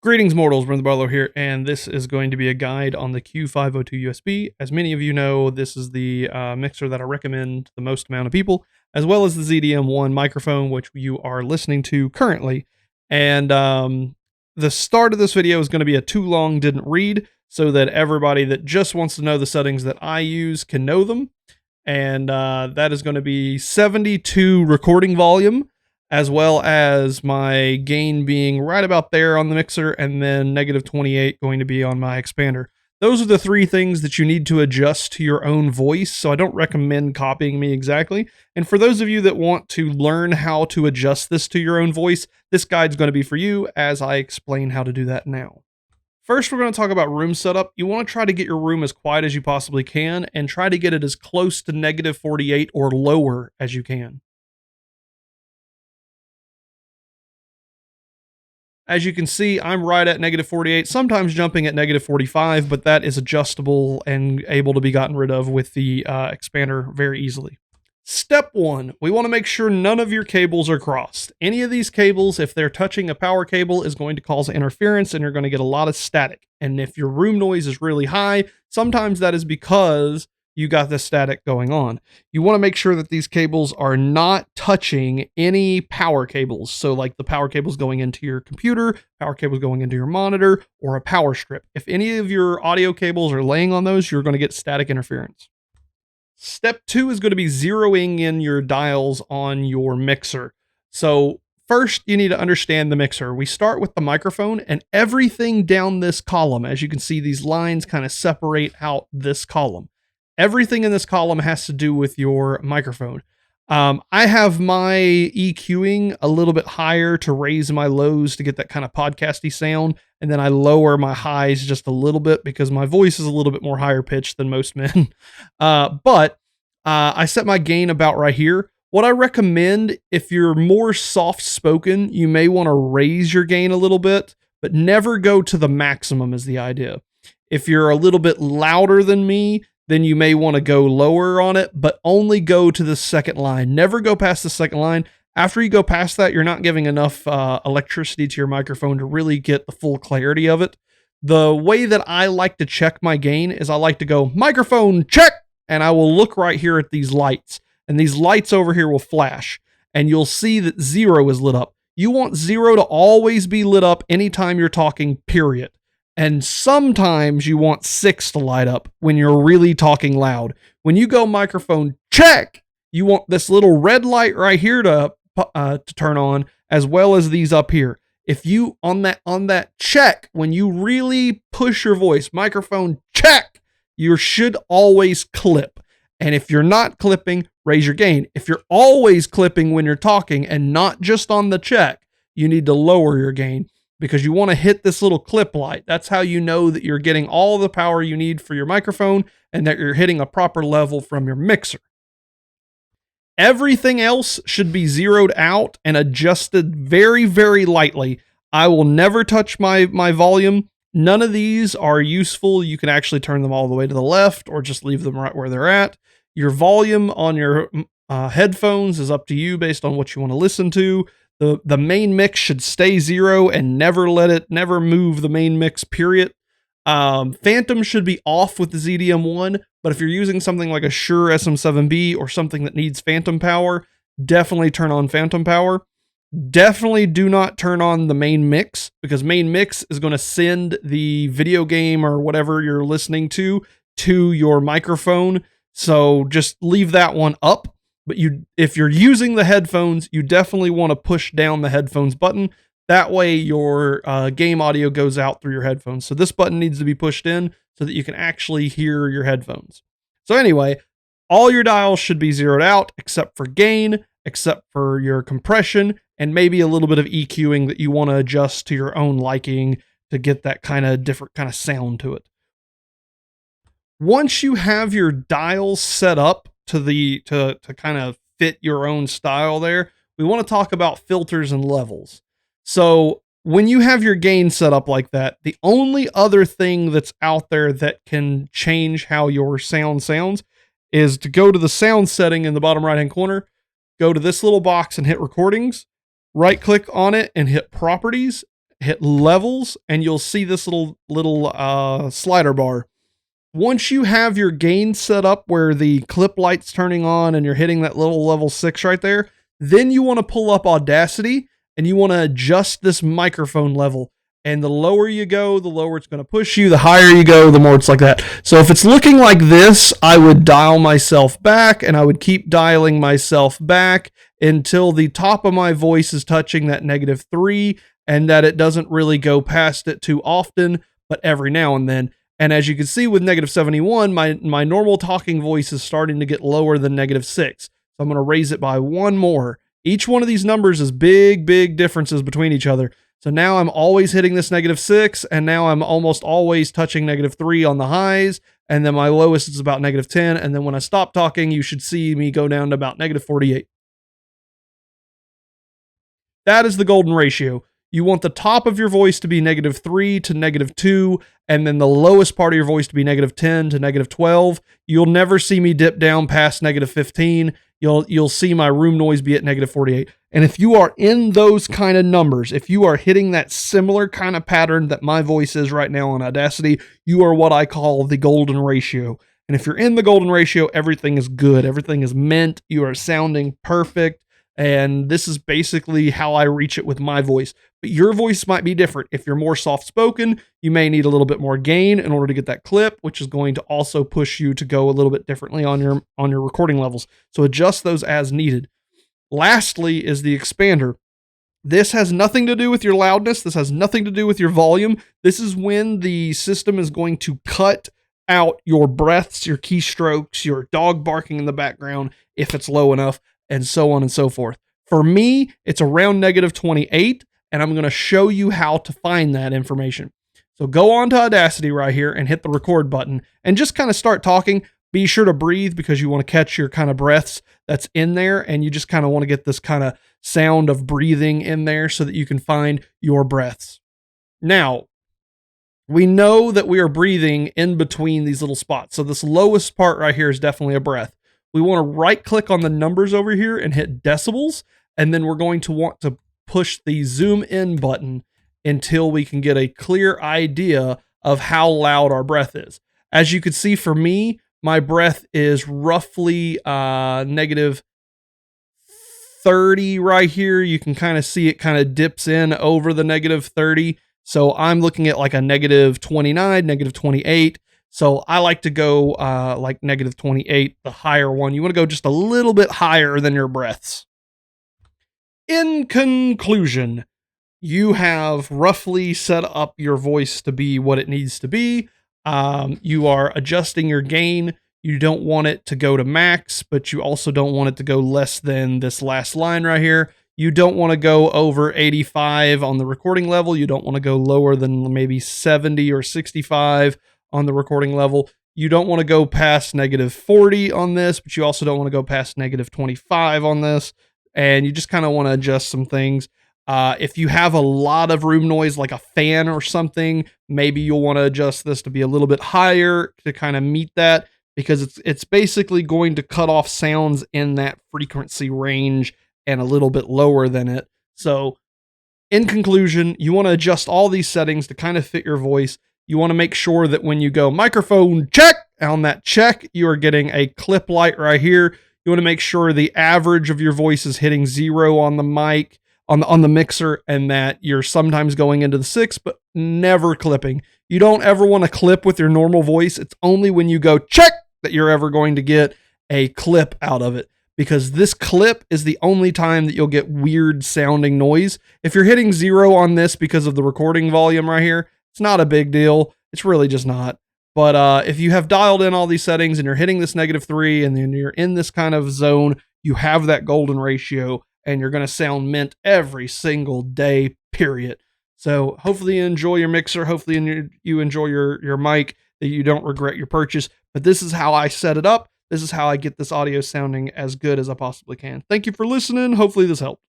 Greetings mortals, Brimthen here, and this is going to be a guide on the Q502 USB. As many of you know, this is the mixer that I recommend to the most amount of people, as well as the ZDM1 microphone, which you are listening to currently. And the start of this video is going to be a too long didn't read, so that everybody that just wants to know the settings that I use can know them. And that is going to be 72 recording volume, as well as my gain being right about there on the mixer, and then -28 going to be on my expander. Those are the three things that you need to adjust to your own voice, so I don't recommend copying me exactly. And for those of you that want to learn how to adjust this to your own voice, this guide's going to be for you as I explain how to do that now. First, we're going to talk about room setup. You want to try to get your room as quiet as you possibly can, and try to get it as close to -48 or lower as you can. As you can see, I'm right at -48, sometimes jumping at -45, but that is adjustable and able to be gotten rid of with the expander very easily. Step 1, we want to make sure none of your cables are crossed. Any of these cables, if they're touching a power cable, is going to cause interference and you're going to get a lot of static. And if your room noise is really high, sometimes that is because you got this static going on. You want to make sure that these cables are not touching any power cables. So like the power cables going into your computer, power cables going into your monitor, or a power strip. If any of your audio cables are laying on those, you're going to get static interference. Step 2 is going to be zeroing in your dials on your mixer. So first, you need to understand the mixer. We start with the microphone, and everything down this column, as you can see, these lines kind of separate out this column. Everything in this column has to do with your microphone. I have my EQing a little bit higher to raise my lows to get that kind of podcasty sound. And then I lower my highs just a little bit because my voice is a little bit more higher pitched than most men. But I set my gain about right here. What I recommend, if you're more soft spoken, you may want to raise your gain a little bit, but never go to the maximum is the idea. If you're a little bit louder than me, then you may want to go lower on it, but only go to the second line. Never go past the second line. After you go past that, you're not giving enough electricity to your microphone to really get the full clarity of it. The way that I like to check my gain is I like to go microphone check, and I will look right here at these lights, and these lights over here will flash, and you'll see that 0 is lit up. You want 0 to always be lit up anytime you're talking, period. And sometimes you want 6 to light up when you're really talking loud. When you go microphone check, you want this little red light right here to turn on, as well as these up here. If you on that check, when you really push your voice, microphone check, you should always clip. And if you're not clipping, raise your gain. If you're always clipping when you're talking and not just on the check, you need to lower your gain, because you want to hit this little clip light. That's how you know that you're getting all the power you need for your microphone and that you're hitting a proper level from your mixer. Everything else should be zeroed out and adjusted very, very lightly. I will never touch my volume. None of these are useful. You can actually turn them all the way to the left or just leave them right where they're at. Your volume on your headphones is up to you based on what you want to listen to. The main mix should stay 0 and never move the main mix, period. Phantom should be off with the ZDM1, but if you're using something like a Shure SM7B or something that needs phantom power, definitely turn on phantom power. Definitely do not turn on the main mix, because main mix is going to send the video game or whatever you're listening to your microphone. So just leave that one up. But if you're using the headphones, you definitely want to push down the headphones button. That way your game audio goes out through your headphones. So this button needs to be pushed in so that you can actually hear your headphones. So anyway, all your dials should be zeroed out except for gain, except for your compression, and maybe a little bit of EQing that you want to adjust to your own liking to get that kind of different kind of sound to it. Once you have your dials set up to kind of fit your own style there, we want to talk about filters and levels. So when you have your gain set up like that, the only other thing that's out there that can change how your sound sounds is to go to the sound setting in the bottom right hand corner, go to this little box and hit recordings, right click on it and hit properties, hit levels, and you'll see this little slider bar. Once you have your gain set up where the clip light's turning on and you're hitting that little level 6 right there, then you want to pull up Audacity and you want to adjust this microphone level. And the lower you go, the lower it's going to push you. The higher you go, the more it's like that. So if it's looking like this, I would dial myself back, and I would keep dialing myself back until the top of my voice is touching that -3, and that it doesn't really go past it too often, but every now and then. And as you can see with -71, my normal talking voice is starting to get lower than -6. So I'm going to raise it by one more. Each one of these numbers is big differences between each other. So now I'm always hitting this -6, and now I'm almost always touching -3 on the highs, and then my lowest is about -10, and then when I stop talking, you should see me go down to about -48. That is the golden ratio. You want the top of your voice to be -3 to -2, and then the lowest part of your voice to be -10 to -12. You'll never see me dip down past -15. You'll see my room noise be at -48. And if you are in those kind of numbers, if you are hitting that similar kind of pattern that my voice is right now on Audacity, you are what I call the golden ratio. And if you're in the golden ratio, everything is good. Everything is mint. You are sounding perfect. And this is basically how I reach it with my voice. But your voice might be different. If you're more soft-spoken, you may need a little bit more gain in order to get that clip, which is going to also push you to go a little bit differently on your recording levels. So adjust those as needed. Lastly is the expander. This has nothing to do with your loudness. This has nothing to do with your volume. This is when the system is going to cut out your breaths, your keystrokes, your dog barking in the background, if it's low enough, and so on and so forth. For me, it's around -28, and I'm going to show you how to find that information. So go on to Audacity right here and hit the record button and just kind of start talking. Be sure to breathe because you want to catch your kind of breaths that's in there, and you just kind of want to get this kind of sound of breathing in there so that you can find your breaths. Now, we know that we are breathing in between these little spots. So this lowest part right here is definitely a breath. We want to right click on the numbers over here and hit decibels. And then we're going to want to push the zoom in button until we can get a clear idea of how loud our breath is. As you can see for me, my breath is roughly -30 right here. You can kind of see it kind of dips in over the -30. So I'm looking at like a -29, -28. So I like to go like -28, the higher one. You want to go just a little bit higher than your breaths. In conclusion, you have roughly set up your voice to be what it needs to be. You are adjusting your gain. You don't want it to go to max, but you also don't want it to go less than this last line right here. You don't want to go over 85 on the recording level. You don't want to go lower than maybe 70 or 65 on the recording level. You don't want to go past -40 on this, but you also don't want to go past -25 on this. And you just kind of want to adjust some things. If you have a lot of room noise, like a fan or something, maybe you'll want to adjust this to be a little bit higher to kind of meet that, because it's basically going to cut off sounds in that frequency range and a little bit lower than it. So in conclusion, you want to adjust all these settings to kind of fit your voice. You want to make sure that when you go microphone check, on that check, you are getting a clip light right here. You want to make sure the average of your voice is hitting 0 on the mic, on the mixer, and that you're sometimes going into the 6, but never clipping. You don't ever want to clip with your normal voice. It's only when you go check that you're ever going to get a clip out of it, because this clip is the only time that you'll get weird sounding noise. If you're hitting 0 on this because of the recording volume right here, it's not a big deal. It's really just not. But if you have dialed in all these settings and you're hitting this -3 and then you're in this kind of zone, you have that golden ratio and you're going to sound mint every single day, period. So hopefully you enjoy your mixer. Hopefully you enjoy your mic, that you don't regret your purchase. But this is how I set it up. This is how I get this audio sounding as good as I possibly can. Thank you for listening. Hopefully this helped.